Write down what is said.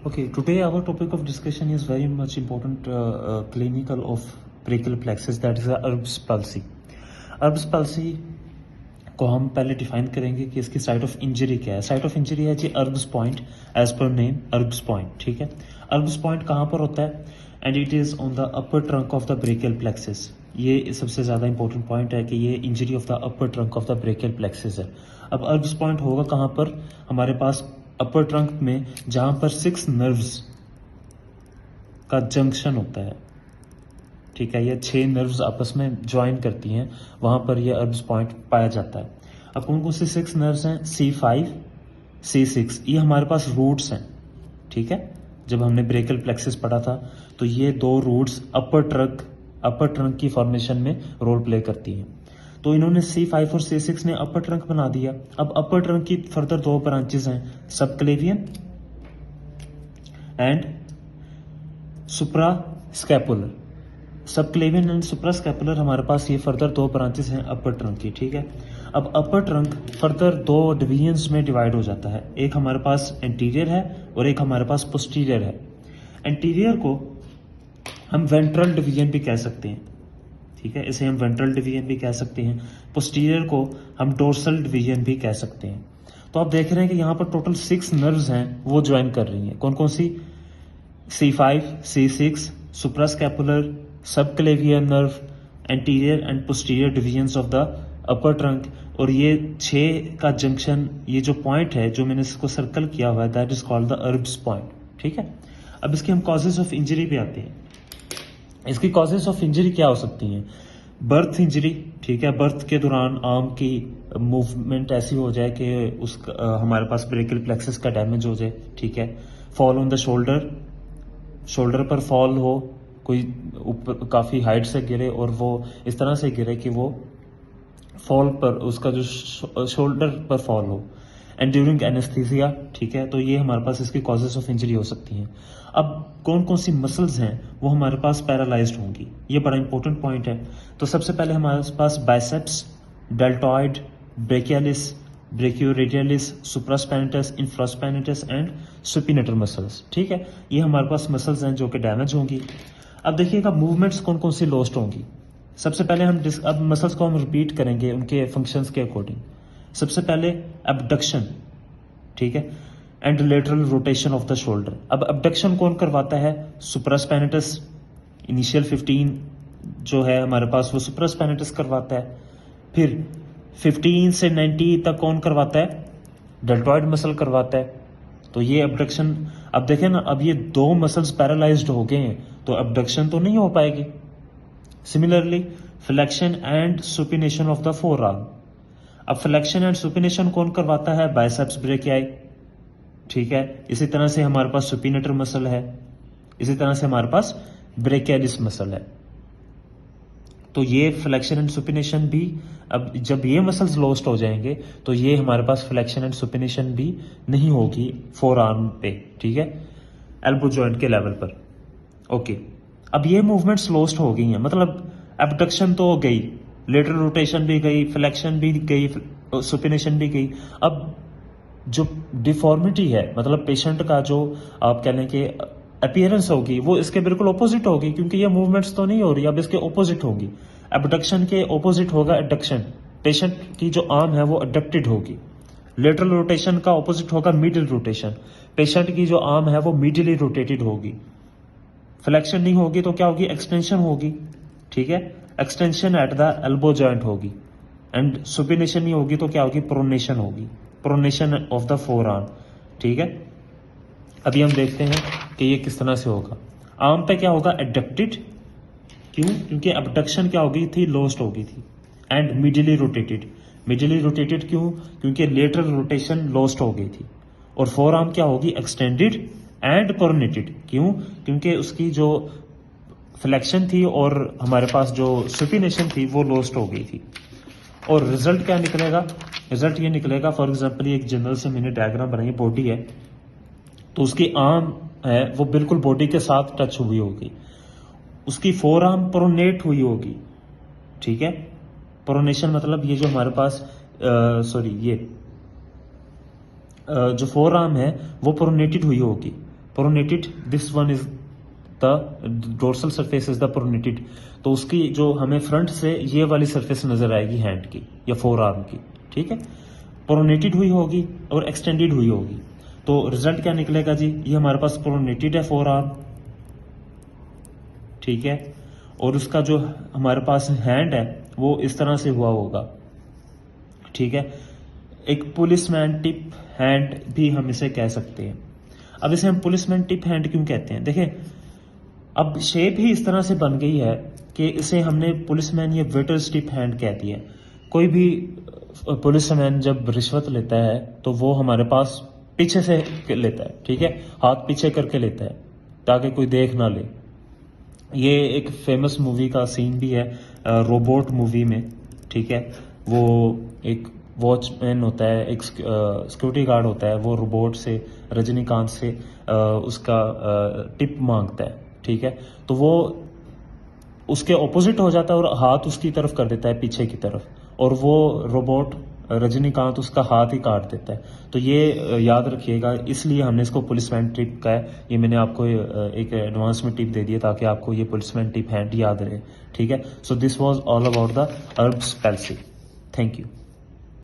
Okay, today our topic of discussion is very much important clinical of brachial plexus, that is Erb's palsy. Erb's palsy को हम पहले define करेंगे कि इसकी site of injury क्या है. साइट ऑफ इंजरी है जी Erb's point, as per name Erb's point. ठीक है, Erb's पॉइंट कहाँ पर होता है? And it is on the upper trunk of the brachial plexus. ये सबसे ज़्यादा इंपॉर्टेंट पॉइंट है कि ये injury of the upper trunk of the brachial plexus है. अब Erb's पॉइंट होगा कहाँ पर? हमारे पास अपर ट्रंक में, जहाँ पर 6 नर्व्स का जंक्शन होता है. ठीक है, ये 6 नर्व्स आपस में ज्वाइन करती हैं, वहाँ पर ये Erb's पॉइंट पाया जाता है. अब कौन कौन से 6 नर्व्स हैं? C5, C6, ये हमारे पास रूट्स हैं. ठीक है, जब हमने ब्रेकियल प्लेक्सस पढ़ा था तो ये 2 रूट्स अपर ट्रंक की फॉर्मेशन में रोल प्ले करती हैं. तो इन्होंने C5 और C6 ने अपर ट्रंक बना दिया. अब अपर ट्रंक की फर्दर 2 ब्रांचेस हैं, subclavian and suprascapular. Subclavian and suprascapular हमारे पास ये फर्दर 2 ब्रांचेस हैं अपर ट्रंक की. ठीक है, अब अपर ट्रंक फर्दर 2 डिवीजन्स में डिवाइड हो जाता है. एक हमारे पास एंटीरियर है और एक हमारे पास पोस्टीरियर है. एंटीरियर को हम वेंट्रल डिवीजन भी कह सकते हैं. ठीक है, इसे हम वेंट्रल डिवीजन भी कह सकते हैं. पोस्टीरियर को हम डोर्सल डिवीजन भी कह सकते हैं. तो आप देख रहे हैं कि यहाँ पर टोटल 6 नर्व्स हैं, वो ज्वाइन कर रही हैं. कौन कौन सी? C5, C6, suprascapular, subclavian nerve, anterior and posterior divisions of the upper trunk. और ये 6 का जंक्शन, ये जो पॉइंट है जो मैंने इसको सर्कल किया हुआ है, that is called the Erb's point. ठीक है, अब इसके हम कॉजेज ऑफ इंजरी पे आते हैं. इसकी कॉजेज ऑफ इंजरी क्या हो सकती हैं? Birth injury. ठीक है, बर्थ के दौरान आर्म की मूवमेंट ऐसी हो जाए कि हमारे पास ब्रेकियल प्लेक्सस का डैमेज हो जाए. ठीक है, फॉल ऑन द शोल्डर पर फॉल हो, कोई ऊपर काफ़ी हाइट से गिरे और वो इस तरह से गिरे कि वो फॉल पर, उसका जो शोल्डर पर फॉल हो. And during anaesthesia. ठीक है, तो ये हमारे पास इसकी कॉजेज ऑफ इंजरी हो सकती हैं. अब कौन कौन सी मसल्स हैं वो हमारे पास पैरालाइज्ड होंगी, ये बड़ा इंपॉर्टेंट पॉइंट है. तो सबसे पहले हमारे पास biceps, deltoid, brachialis, brachioradialis, supraspinatus, infraspinatus and supinator muscles. ठीक है, ये हमारे पास मसल्स हैं जो कि डैमेज होंगी. अब देखिएगा मूवमेंट्स कौन कौन सी लॉस्ट होंगी. सबसे पहले अब मसल्स को हम रिपीट करेंगे उनके फंक्शंस के अकॉर्डिंग. सबसे पहले एबडक्शन. ठीक है, and lateral rotation of the shoulder. अब एबडक्शन कौन करवाता है? सुप्रास्पैनिटस. इनिशियल 15 जो है हमारे पास वो सुप्रास्पैनिटस करवाता है. फिर 15 से 90 तक कौन करवाता है? डेल्टॉइड मसल करवाता है. तो ये एबडक्शन. अब देखें ना, अब ये 2 मसल्स पैरालाइज्ड हो गए हैं तो एबडक्शन तो नहीं हो पाएगी. Similarly flexion and supination of the four arm. अब फ्लेक्शन एंड सुपिनेशन कौन करवाता है? Biceps brachii. ठीक है, इसी तरह से हमारे पास सुपिनेटर मसल है, इसी तरह से हमारे पास ब्रेकियालिस मसल है. तो ये फ्लेक्शन एंड सुपिनेशन भी, अब जब ये मसल्स लॉस्ट हो जाएंगे तो ये हमारे पास फ्लेक्शन एंड सुपिनेशन भी नहीं होगी फोर आर्म पे. ठीक है, एल्बो जॉइंट के लेवल पर. ओके, अब ये मूवमेंट्स लॉस्ट हो गई हैं, मतलब एबडक्शन तो हो गई, लेटरल रोटेशन भी गई, फ्लेक्शन भी गई, सुपिनेशन भी गई. अब जो डिफॉर्मिटी है, मतलब पेशेंट का जो आप कह लें कि अपीयरेंस होगी, वो इसके बिल्कुल ऑपोजिट होगी, क्योंकि ये मूवमेंट्स तो नहीं हो रही, अब इसके ऑपोजिट होगी. एबडक्शन के ऑपोजिट होगा एडक्शन. पेशेंट की जो आर्म है वो एडक्टेड होगी. लेटरल रोटेशन का ऑपोजिट होगा मिडिल रोटेशन. पेशेंट की जो आर्म है वो मिडिली रोटेटेड होगी. फ्लेक्शन नहीं होगी तो क्या होगी? एक्सटेंशन होगी. ठीक है, extension at the elbow joint होगी. एंड सुपिनेशन नहीं होगी तो क्या होगी? प्रोनेशन होगी, pronation of the four arm. ठीक है, अभी हम देखते हैं कि ये किस तरह से होगा. आर्म पे क्या होगा? एडक्टेड. क्यों? क्योंकि एबडक्शन क्या हो गई थी? लॉस्ट हो गई थी. And medially rotated. Medially rotated क्यों? क्योंकि लेटरल रोटेशन लॉस्ट हो गई थी. और फोर आर्म क्या होगी? Extended and pronated. क्यों? क्योंकि उसकी जो फ्लेक्शन थी और हमारे पास जो सुपिनेशन थी वो लॉस्ट हो गई थी. और रिजल्ट क्या निकलेगा? रिजल्ट ये निकलेगा, फॉर एग्जांपल एक जनरल से मैंने डायग्राम बनाई, बॉडी है, तो उसकी आर्म है वो बिल्कुल बॉडी के साथ टच हुई होगी, उसकी फोर आर्म प्रोनेट हुई होगी. ठीक है, प्रोनेशन मतलब ये जो हमारे पास जो फोर आर्म है वो प्रोनेटेड हुई होगी. Pronated, this one is the dorsal surface is the pronated. तो उसकी जो हमें फ्रंट से ये वाली सरफेस नजर आएगी हैंड की या फोर आर्म की, ठीक है। प्रोनेटेड हुई होगी और एक्सटेंडेड हुई होगी, तो रिजल्ट क्या निकलेगा जी, ये हमारे पास प्रोनेटेड है फोर आर्म, ठीक है, और उसका जो हमारे पास हैंड है वो इस तरह से हुआ होगा, ठीक है। एक पुलिसमैन टिप हैंड भी हम इसे कह सकते हैं। अब इसे हम पुलिसमैन टिप हैंड क्यों कहते हैं, देखें अब शेप ही इस तरह से बन गई है कि इसे हमने पुलिसमैन या वेटर्स टिप हैंड कह दिया। कोई भी पुलिसमैन जब रिश्वत लेता है तो वो हमारे पास पीछे से लेता है, ठीक है, हाथ पीछे करके लेता है ताकि कोई देख ना ले। ये एक फेमस मूवी का सीन भी है, रोबोट मूवी में, ठीक है। वो एक वॉचमैन होता है, एक सिक्योरिटी गार्ड होता है, वो रोबोट से, रजनीकांत से उसका टिप मांगता है, ठीक है। तो वो उसके ऑपोजिट हो जाता है और हाथ उसकी तरफ कर देता है पीछे की तरफ, और वो रोबोट रजनीकांत उसका हाथ ही काट देता है। तो ये याद रखिएगा, इसलिए हमने इसको पुलिसमैन टिप का है। ये मैंने आपको एक एडवांस में टिप दे दी है ताकि आपको ये पुलिसमैन टिप हैंड याद रहे, ठीक है। So this was all about the Erb's palsy. Thank you.